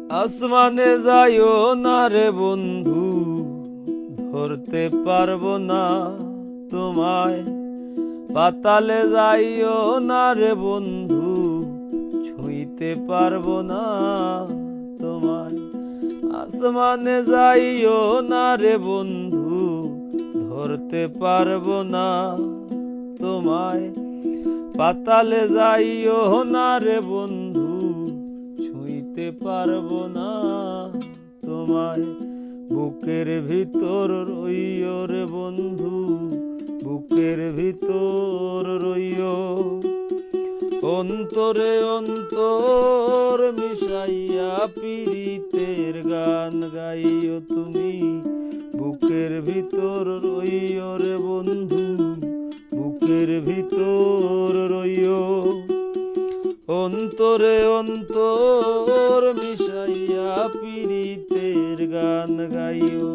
আসমানে যাইও না রে বন্ধু, ধরতে পারবো না তোমায়। পাতালে যাইও না রে বন্ধু, ছুঁইতে পারবো না তোমায়। আসমানে যাইও না রে বন্ধু, ধরতে পারবো না তোমায়। পাতালে যাইও না রে বন্ধু, ছুঁইতে পারবো না তোমায়। বুকের ভিতর রইও রে বন্ধু, বুকের ভিতর রইও। অন্তরে অন্তর মিশাইয়া পীড়িতের গান গাইও তুমি। বুকের ভিতর রইও রে বন্ধু, বুকের ভিতর রইও। অন্তরে অন্তর মিশাইয়া পীড়িতের গান গাইও।